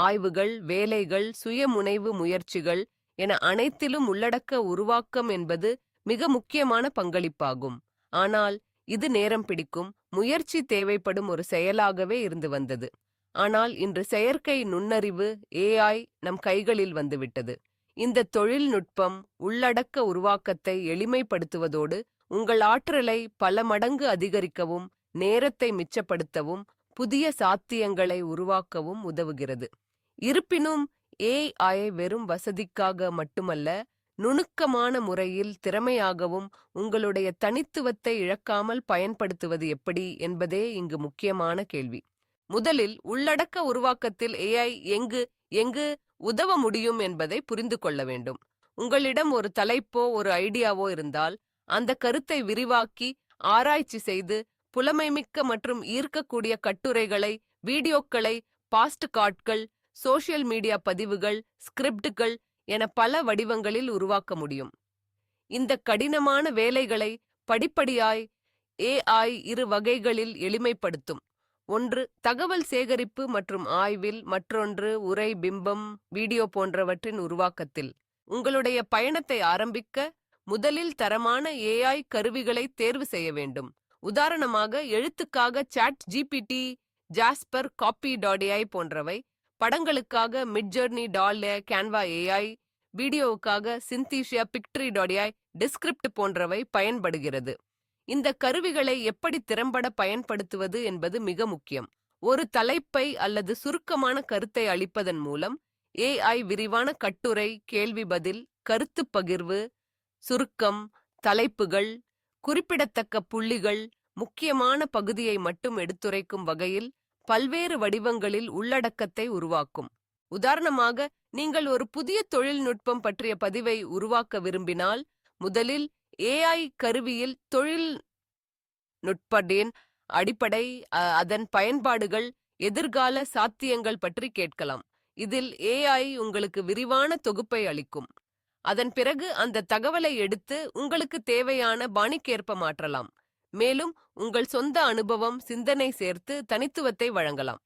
ஆய்வுகள், வேலைகள், சுயமுனைவு முயற்சிகள் என அனைத்திலும் உள்ளடக்க உருவாக்கம் என்பது மிக முக்கியமான பங்களிப்பாகும். ஆனால் இது நேரம் பிடிக்கும், முயற்சி தேவைப்படும் ஒரு செயலாகவே இருந்து வந்தது. ஆனால் இன்று செயற்கை நுண்ணறிவு AI நம் கைகளில் வந்துவிட்டது. இந்த தொழில்நுட்பம் உள்ளடக்க உருவாக்கத்தை எளிமைப்படுத்துவதோடு உங்கள் ஆற்றலை பல மடங்கு அதிகரிக்கவும், நேரத்தை மிச்சப்படுத்தவும், புதிய சாத்தியங்களை உருவாக்கவும் உதவுகிறது. இருப்பினும் AI வெறும் வசதிக்காக மட்டுமல்ல, நுணுக்கமான முறையில் திறமையாகவும் உங்களுடைய தனித்துவத்தை இழக்காமல் பயன்படுத்துவது எப்படி என்பதே இங்கு முக்கியமான கேள்வி. முதலில் உள்ளடக்க உருவாக்கத்தில் AI எங்கு உதவ முடியும் என்பதை புரிந்து கொள்ள வேண்டும். உங்களிடம் ஒரு தலைப்போ ஒரு ஐடியாவோ இருந்தால், அந்த கருத்தை விரிவாக்கி ஆராய்ச்சி செய்து புலமைமிக்க மற்றும் ஈர்க்கக்கூடிய கட்டுரைகளை, வீடியோக்களை, பாஸ்ட்கார்ட்கள், சோஷியல் மீடியா பதிவுகள், ஸ்கிரிப்டுகள் என பல வடிவங்களில் உருவாக்க முடியும். இந்த கடினமான வேலைகளை படிப்படியாய் AI இரு வகைகளில் எளிமைப்படுத்தும். ஒன்று தகவல் சேகரிப்பு மற்றும் ஆய்வில், மற்றொன்று உரை, பிம்பம், வீடியோ போன்றவற்றின் உருவாக்கத்தில். உங்களுடைய பயணத்தை ஆரம்பிக்க முதலில் தரமான AI கருவிகளை தேர்வு செய்ய வேண்டும். உதாரணமாக, எழுத்துக்காக ChatGPT, ஜாஸ்பர், Copy.ai போன்றவை, படங்களுக்காக Midjourney, DALL-E, Canva AI, வீடியோவுக்காக Synthesia, Pictory.ai, Descript போன்றவை பயன்படுகிறது. இந்த கருவிகளை எப்படி திறம்பட பயன்படுத்துவது என்பது மிக முக்கியம். ஒரு தலைப்பை அல்லது சுருக்கமான கருத்தை அளிப்பதன் மூலம் AI விரிவான கட்டுரை, கேள்வி பதில், கருத்து பகிர்வு, சுருக்கம், தலைப்புகள், குறிப்பிடத்தக்க புள்ளிகள், முக்கியமான பகுதியை மட்டும் எடுத்துரைக்கும் வகையில் பல்வேறு வடிவங்களில் உள்ளடக்கத்தை உருவாக்கும். உதாரணமாக, நீங்கள் ஒரு புதிய தொழில்நுட்பம் பற்றிய பதிவை உருவாக்க விரும்பினால், முதலில் AI கருவியில் தொழில்நுட்பத்தின் அடிப்படை, அதன் பயன்பாடுகள், எதிர்கால சாத்தியங்கள் பற்றி கேட்கலாம். இதில் AI உங்களுக்கு விரிவான தொகுப்பை அளிக்கும். அதன் பிறகு அந்த தகவலை எடுத்து உங்களுக்கு தேவையான பாணிக்கேற்ப மாற்றலாம். மேலும் உங்கள் சொந்த அனுபவம், சிந்தனை சேர்த்து தனித்துவத்தை வழங்கலாம்.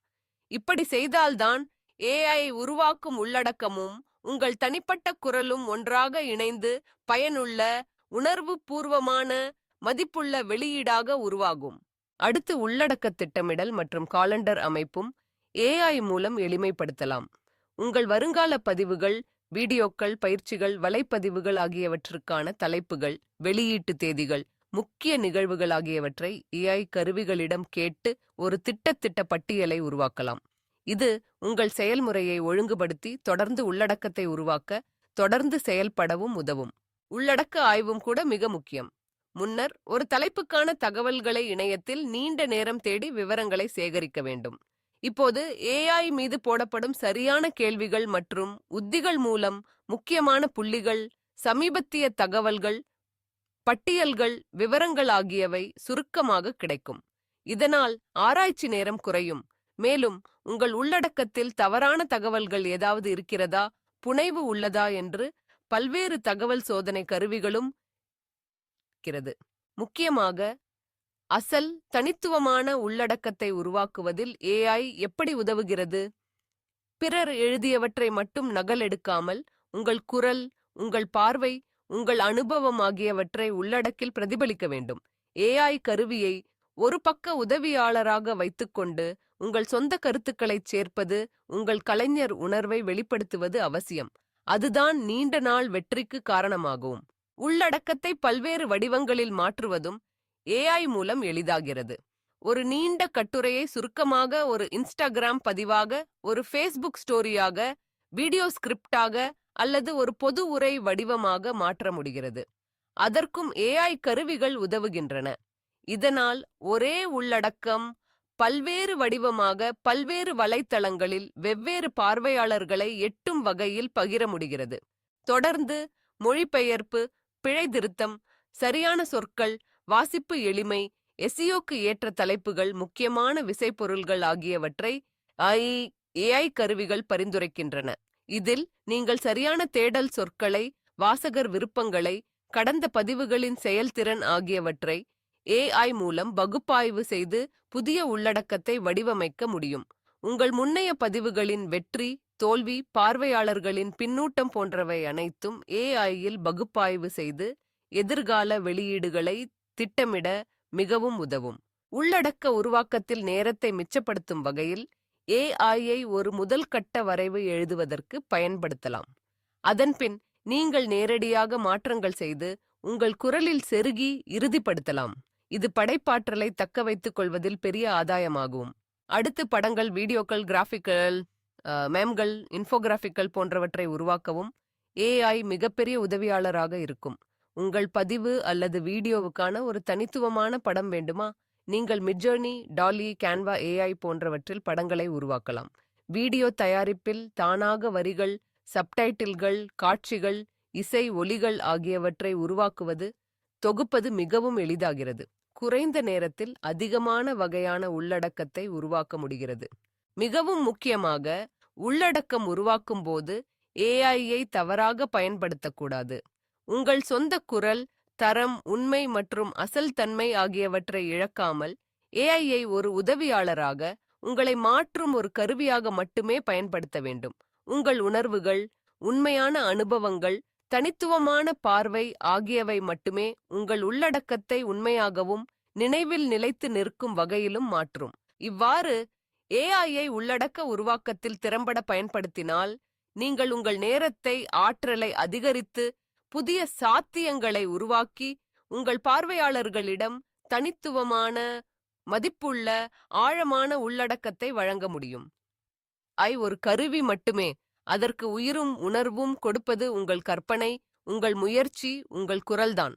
இப்படி செய்தால்தான் AI உருவாக்கும் உள்ளடக்கமும் உங்கள் தனிப்பட்ட குரலும் ஒன்றாக இணைந்து பயனுள்ள, உணர்வு பூர்வமான, மதிப்புள்ள வெளியீடாக உருவாகும். அடுத்து உள்ளடக்க திட்டமிடல் மற்றும் காலண்டர் அமைப்பும் AI மூலம் எளிமைப்படுத்தலாம். உங்கள் வருங்கால பதிவுகள், வீடியோக்கள், பயிற்சிகள், வலைப்பதிவுகள் ஆகியவற்றுக்கான தலைப்புகள், வெளியீட்டு தேதிகள், முக்கிய நிகழ்வுகள் ஆகியவற்றை AI கருவிகளிடம் கேட்டு ஒரு திட்ட பட்டியலை உருவாக்கலாம். இது உங்கள் செயல்முறையை ஒழுங்குபடுத்தி தொடர்ந்து உள்ளடக்கத்தை உருவாக்க, தொடர்ந்து செயல்படவும் உதவும். உள்ளடக்க ஆய்வும் கூட மிக முக்கியம். முன்னர் ஒரு தலைப்புக்கான தகவல்களை இணையத்தில் நீண்ட நேரம் தேடி விவரங்களை சேகரிக்க வேண்டும். இப்போது AI மீது போடப்படும் சரியான கேள்விகள் மற்றும் உத்திகள் மூலம் முக்கியமான புள்ளிகள், சமீபத்திய தகவல்கள், பட்டியல்கள், விவரங்கள் ஆகியவை சுருக்கமாக கிடைக்கும். இதனால் ஆராய்ச்சி நேரம் குறையும். மேலும் உங்கள் உள்ளடக்கத்தில் தவறான தகவல்கள் ஏதாவது இருக்கிறதா, புனைவு உள்ளதா என்று பல்வேறு தகவல் சோதனை கருவிகளும் இருக்கிறது. முக்கியமாக, அசல் தனித்துவமான உள்ளடக்கத்தை உருவாக்குவதில் AI எப்படி உதவுகிறது? பிறர் எழுதியவற்றை மட்டும் நகல் எடுக்காமல், உங்கள் குரல், உங்கள் பார்வை, உங்கள் அனுபவம் ஆகியவற்றை உள்ளடக்கில் பிரதிபலிக்க வேண்டும். AI கருவியை ஒரு பக்க உதவியாளராக வைத்துக்கொண்டு உங்கள் சொந்த கருத்துக்களைச் சேர்ப்பது, உங்கள் கலைஞர் உணர்வை வெளிப்படுத்துவது அவசியம். அதுதான் நீண்ட நாள் வெற்றிக்கு காரணமாகும். உள்ளடக்கத்தை பல்வேறு வடிவங்களில் மாற்றுவதும் AI மூலம் எளிதாகிறது. ஒரு நீண்ட கட்டுரையை சுருக்கமாக ஒரு இன்ஸ்டாகிராம் பதிவாக, ஒரு ஃபேஸ்புக் ஸ்டோரியாக, வீடியோ ஸ்கிரிப்டாக அல்லது ஒரு பொது உரை வடிவமாக மாற்ற முடிகிறது. அதற்கும் AI கருவிகள் உதவுகின்றன. இதனால் ஒரே உள்ளடக்கம் பல்வேறு வடிவமாக, பல்வேறு வலைத்தளங்களில் வெவ்வேறு பார்வையாளர்களை எட்டும் வகையில் பகிர முடிகிறது. தொடர்ந்து மொழிபெயர்ப்பு, பிழை திருத்தம், சரியான சொற்கள், வாசிப்பு எளிமை, SEOக்கு ஏற்ற தலைப்புகள், முக்கியமான விசைப்பொருள்கள் ஆகியவற்றை AI கருவிகள் பரிந்துரைக்கின்றன. இதில் நீங்கள் சரியான தேடல் சொற்களை, வாசகர் விருப்பங்களை, கடந்த பதிவுகளின் செயல்திறன் ஆகியவற்றை AI மூலம் பகுப்பாய்வு செய்து புதிய உள்ளடக்கத்தை வடிவமைக்க முடியும். உங்கள் முன்னைய பதிவுகளின் வெற்றி, தோல்வி, பார்வையாளர்களின் பின்னூட்டம் போன்றவை அனைத்தும் ஏஐயில் பகுப்பாய்வு செய்து எதிர்கால வெளியீடுகளை திட்டமிட மிகவும் உதவும். உள்ளடக்க உருவாக்கத்தில் நேரத்தை மிச்சப்படுத்தும் வகையில் ஏஐயை ஒரு முதல் கட்ட வரைவு எழுதுவதற்கு பயன்படுத்தலாம். அதன்பின் நீங்கள் நேரடியாக மாற்றங்கள் செய்து உங்கள் குரலில் செருகி இறுதிப்படுத்தலாம். இது படைப்பாற்றலை தக்க வைத்துக் கொள்வதில் பெரிய ஆதாயமாகும். அடுத்து படங்கள், வீடியோக்கள், கிராஃபிக்கள், மேம்கள், இன்ஃபோகிராஃபிக்கள் போன்றவற்றை உருவாக்கவும் ஏஐ மிகப்பெரிய உதவியாளராக இருக்கும். உங்கள் பதிவு அல்லது வீடியோவுக்கான ஒரு தனித்துவமான படம் வேண்டுமா? நீங்கள் மிட்ஜர்னி, டாலி, கேன்வா ஏஐ போன்றவற்றில் படங்களை உருவாக்கலாம். வீடியோ தயாரிப்பில் தானாக வரிகள், சப்டைட்டில்கள், காட்சிகள், இசை, ஒலிகள் ஆகியவற்றை உருவாக்குவது, தொகுப்பது மிகவும் எளிதாகிறது. குறைந்த நேரத்தில் அதிகமான வகையான உள்ளடக்கத்தை உருவாக்க முடிகிறது. மிகவும் முக்கியமாக, உள்ளடக்கம் உருவாக்கும் போது ஏஐயை தவறாக பயன்படுத்தக்கூடாது. உங்கள் சொந்த குரல், தரம், உண்மை மற்றும் அசல் தன்மை ஆகியவற்றை இழக்காமல் ஏஐயை ஒரு உதவியாளராக, உங்களை மாற்றும் ஒரு கருவியாக மட்டுமே பயன்படுத்த வேண்டும். உங்கள் உணர்வுகள், உண்மையான அனுபவங்கள், தனித்துவமான பார்வை ஆகியவை மட்டுமே உங்கள் உள்ளடக்கத்தை உண்மையாகவும் நினைவில் நிலைத்து நிற்கும் வகையிலும் மாற்றும். இவ்வாறு ஏஐயை உள்ளடக்க உருவாக்கத்தில் திறம்பட பயன்படுத்தினால் நீங்கள் உங்கள் நேரத்தை, ஆற்றலை அதிகரித்து புதிய சாத்தியங்களை உருவாக்கி உங்கள் பார்வையாளர்களிடம் தனித்துவமான, மதிப்புள்ள, ஆழமான உள்ளடக்கத்தை வழங்க முடியும். ஒரு கருவி மட்டுமே. அதற்கு உயிரும் உணர்வும் கொடுப்பது உங்கள் கற்பனை, உங்கள் முயற்சி, உங்கள் குரல்தான்.